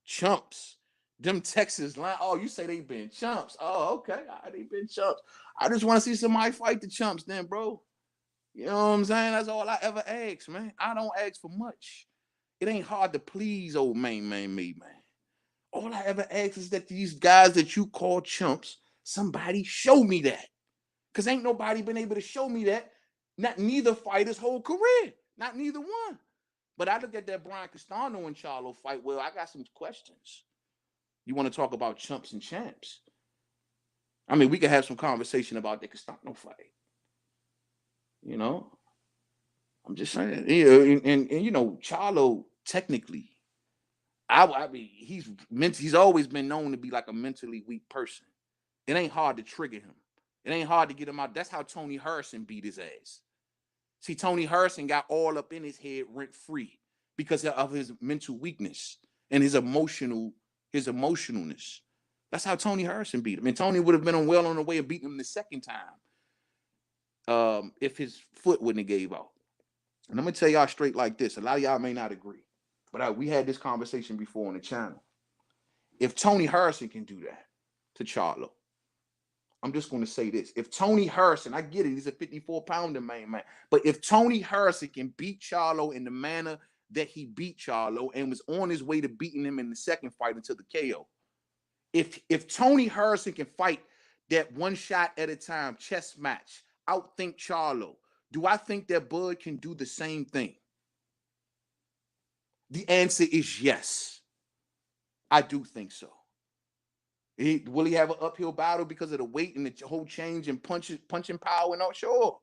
chumps. Them Texas Lions. Oh, you say they been chumps. Oh, okay. They been chumps. I just want to see somebody fight the chumps then, bro. You know what I'm saying? That's all I ever ask, man. I don't ask for much. It ain't hard to please old Mainman Mademan. All I ever ask is that these guys that you call chumps, somebody show me that. Because ain't nobody been able to show me that. Not neither fighter's whole career. Not neither one. But I look at that Brian Castano and Charlo fight. Well, I got some questions. You want to talk about chumps and champs? I mean, we could have some conversation about the Castano fight. I'm just saying. And Charlo technically, I mean, he's always been known to be like a mentally weak person. It ain't hard to trigger him. It ain't hard to get him out. That's how Tony Harrison beat his ass. See, Tony Harrison got all up in his head rent free because of his mental weakness and his emotionalness. That's how Tony Harrison beat him. And Tony would have been well on the way of beating him the second time if his foot wouldn't have gave out. And I'm going to tell y'all straight like this. A lot of y'all may not agree. But we had this conversation before on the channel. If Tony Harrison can do that to Charlo, I'm just going to say this. If Tony Harrison, I get it, he's a 54-pounder man. But if Tony Harrison can beat Charlo in the manner that he beat Charlo and was on his way to beating him in the second fight until the KO, if Tony Harrison can fight that one shot at a time chess match, outthink Charlo, do I think that Bud can do the same thing? The answer is yes. I do think so. Will he have an uphill battle because of the weight and the whole change in punching power and all? Sure.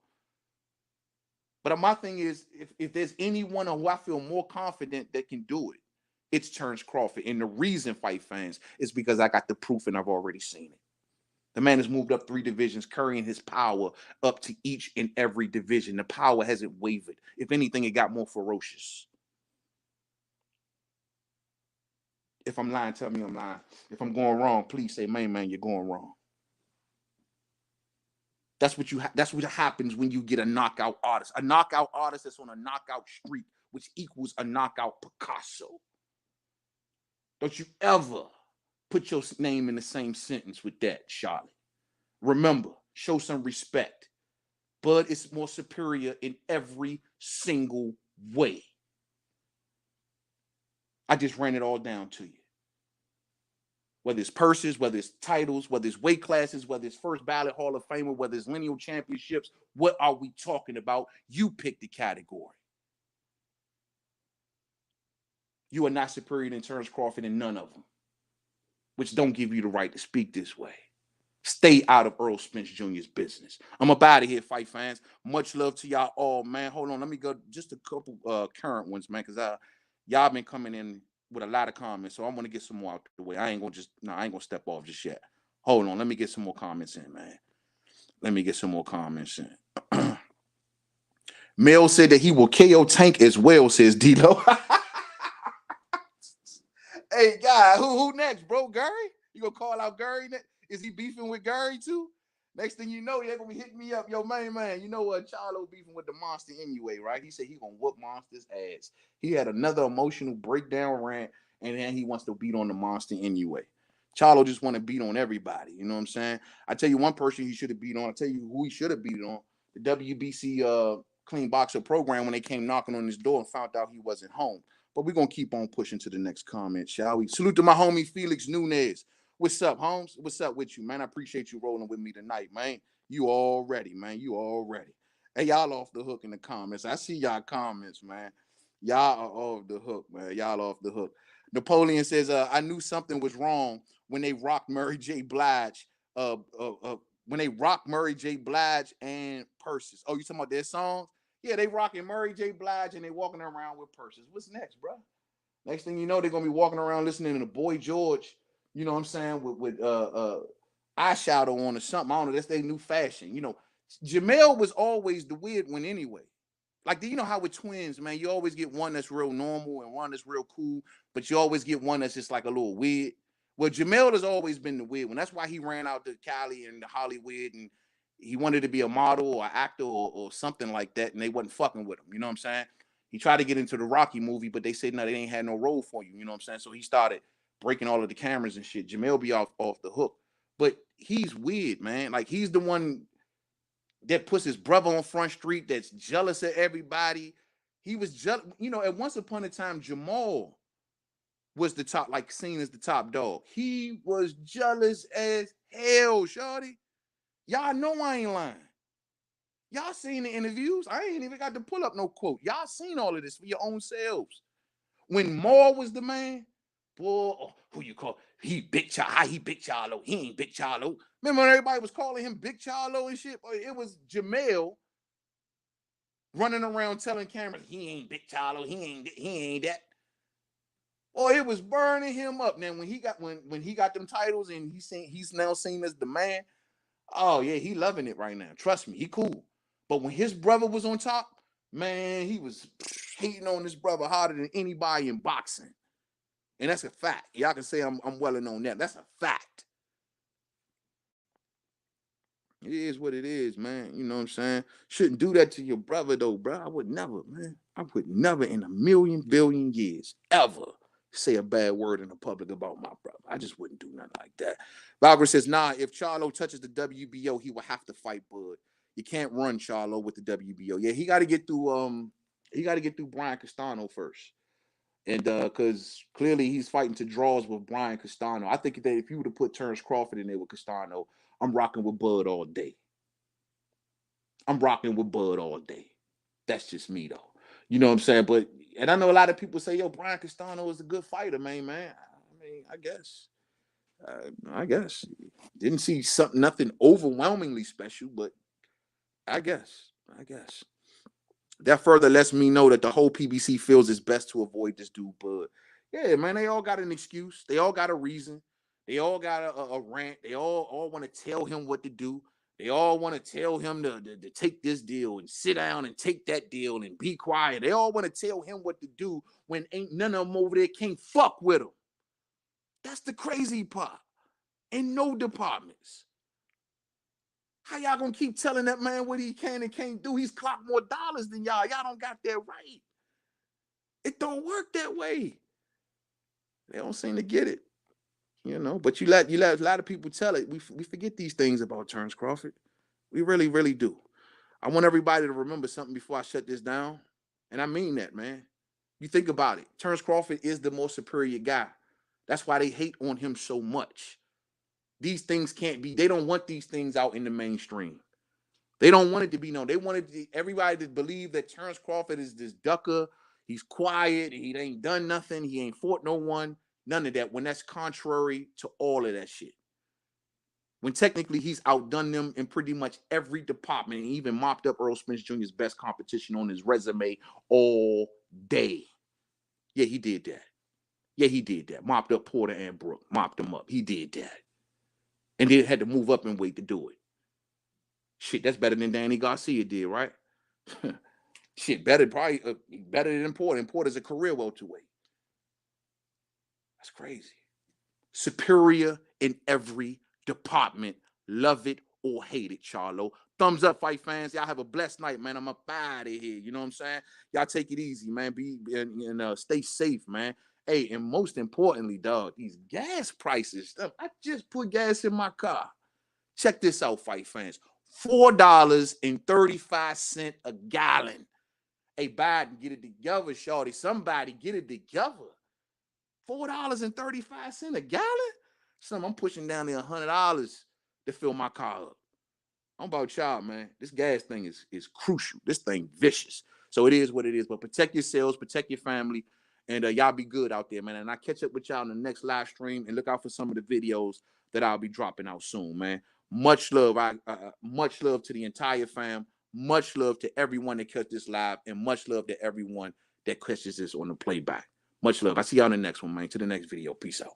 But my thing is, if there's anyone who I feel more confident that can do it, it's Terence Crawford. And the reason, fight fans, is because I got the proof and I've already seen it. The man has moved up 3 divisions, carrying his power up to each and every division. The power hasn't wavered. If anything, it got more ferocious. If I'm lying, tell me I'm lying. If I'm going wrong, please say, man, you're going wrong. That's what happens when you get a knockout artist. A knockout artist that's on a knockout streak, which equals a knockout Picasso. Don't you ever put your name in the same sentence with that, Charlie. Remember, show some respect. Bud is more superior in every single way. I just ran it all down to you. Whether it's purses, whether it's titles, whether it's weight classes, whether it's first ballot Hall of Famer, whether it's lineal championships, what are we talking about? You pick the category. You are not superior than Terence Crawford in none of them, which don't give you the right to speak this way. Stay out of Earl Spence Jr.'s business. I'm up out of here, fight fans. Much love to y'all all, man. Hold on, let me go just a couple current ones, man, because y'all been coming in with a lot of comments, so I want to get some more out the way. I ain't gonna step off just yet. Hold on, let me get some more comments in, man. Let me get some more comments in. Mel said that he will KO Tank as well, says D-Lo. Hey, guy, who next, bro? Gary? You gonna call out Gary next? Is he beefing with Gary too? Next thing you know, they're gonna be hitting me up. Yo, man, you know what? Charlo beefing with the monster anyway, right? He said he gonna whoop monster's ass. He had another emotional breakdown rant, and then he wants to beat on the monster anyway. Charlo just want to beat on everybody. You know what I'm saying? I tell you one person he should have beat on. I tell you who he should have beat on. The WBC clean boxer program when they came knocking on his door and found out he wasn't home. But we're gonna keep on pushing to the next comment, shall we? Salute to my homie Felix Nunez. What's up, Holmes? What's up with you, man? I appreciate you rolling with me tonight, man. You already, man. You already. Hey, y'all off the hook in the comments. I see y'all comments, man. Y'all are off the hook, man. Y'all off the hook. Napoleon says, I knew something was wrong when they rocked Mary J. Blige. When they rocked Mary J. Blige and purses. Oh, you talking about their songs? Yeah, they rocking Mary J. Blige and they walking around with purses. What's next, bro? Next thing you know, they're gonna be walking around listening to Boy George. You know what I'm saying? With eyeshadow on or something. I don't know. That's their new fashion. You know, Jermell was always the weird one anyway. Like, you know how with twins, man, you always get one that's real normal and one that's real cool, but you always get one that's just like a little weird. Well, Jermell has always been the weird one. That's why he ran out to Cali and Hollywood, and he wanted to be a model or actor or something like that, and they wasn't fucking with him. You know what I'm saying? He tried to get into the Rocky movie, but they said no, they ain't had no role for you. You know what I'm saying? So he started breaking all of the cameras and shit. Jermell be off the hook, but he's weird, man. Like, he's the one that puts his brother on Front Street, that's jealous of everybody. He was jealous. You know, at once upon a time, Jamal was the top, like, seen as the top dog. He was jealous as hell, shorty. Y'all know I ain't lying. Y'all seen the interviews. I ain't even got to pull up no quote. Y'all seen all of this for your own selves. When Maul was the man, boy, who you call? He Big Charlo. He Big Charlo. He ain't Big Charlo. Remember when everybody was calling him Big Charlo and shit? It was Jermell running around telling cameras he ain't Big Charlo. He ain't that. Or it was burning him up. Now when he got them titles and he's now seen as the man. Oh yeah, he loving it right now. Trust me, he cool. But when his brother was on top, man, he was hating on his brother harder than anybody in boxing. And that's a fact. Y'all can say I'm welling on that. That's a fact. It is what it is, man. You know what I'm saying? Shouldn't do that to your brother, though, bro. I would never, man. I would never in a million billion years ever say a bad word in the public about my brother. I just wouldn't do nothing like that. Valkyrie says, nah, if Charlo touches the WBO, he will have to fight Bud. You can't run Charlo with the WBO. Yeah, he got to get through Brian Castano first. And because clearly he's fighting to draws with Brian Castano. I think that if you would have put Terence Crawford in there with Castano, I'm rocking with Bud all day. I'm rocking with Bud all day. That's just me though. You know what I'm saying? But and I know a lot of people say, yo, Brian Castano is a good fighter, man. I mean, I guess. I guess. Didn't see nothing overwhelmingly special, but I guess. That further lets me know that the whole PBC feels it's best to avoid this dude, Bud. Yeah, man, they all got an excuse. They all got a reason. They all got a rant. They all want to tell him what to do. They all want to tell him to take this deal and sit down and take that deal and be quiet. They all want to tell him what to do when ain't none of them over there can't fuck with him. That's the crazy part. In no departments. How y'all gonna keep telling that man what he can and can't do? He's clocked more dollars than y'all. Y'all don't got that right. It don't work that way. They don't seem to get it. You know, but you let a lot of people tell it. We forget these things about Terence Crawford. We really, really do. I want everybody to remember something before I shut this down. And I mean that, man. You think about it. Terence Crawford is the more superior guy. That's why they hate on him so much. These things can't be, they don't want these things out in the mainstream. They don't want it to be known. They wanted everybody to believe that Terence Crawford is this ducker. He's quiet. He ain't done nothing. He ain't fought no one. None of that, when that's contrary to all of that shit. When technically he's outdone them in pretty much every department and even mopped up Earl Spence Jr.'s best competition on his resume all day. Yeah, he did that. Yeah, he did that. Mopped up Porter and Brooke. Mopped them up. He did that. And then had to move up and wait to do it. Shit, that's better than Danny Garcia did, right? Shit, probably better than Porter. And Porter's a career welterweight. That's crazy. Superior in every department. Love it or hate it, Charlo. Thumbs up, fight fans. Y'all have a blessed night, man. I'm up out of here. You know what I'm saying? Y'all take it easy, man. Be and stay safe, man. Hey, and most importantly, dog, these gas prices. I just put gas in my car. Check this out, fight fans. $4.35 a gallon. Hey, Biden, get it together, shorty. Somebody get it together. $4.35 a gallon? I'm pushing down to $100 to fill my car up. I'm about y'all, man. This gas thing is crucial. This thing vicious. So it is what it is. But protect yourselves, protect your family, and y'all be good out there, man. And I'll catch up with y'all in the next live stream, and look out for some of the videos that I'll be dropping out soon, man. Much love. Much love to the entire fam. Much love to everyone that catch this live, and much love to everyone that catches this on the playback. Much love. I see y'all in the next one, man. To the next video. Peace out.